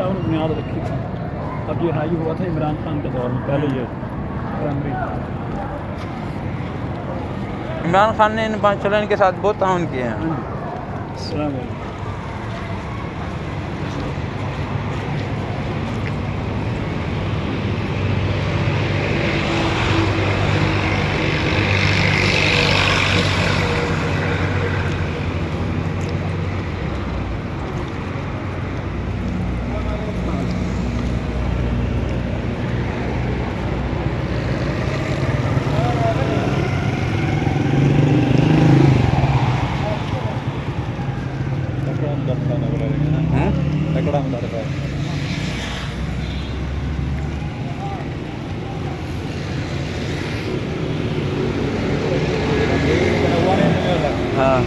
साहब ने बुनियाद रखी थी। अब ये हाई हुआ था इमरान खान के दौर में, पहले ये प्राइमरी। इमरान खान ने इन 5 सालों के साथ बहुत ताउन किए हैं। हाँ जी, अस्सलाम वालेकुम। लकड़ा में लड़का है। हाँ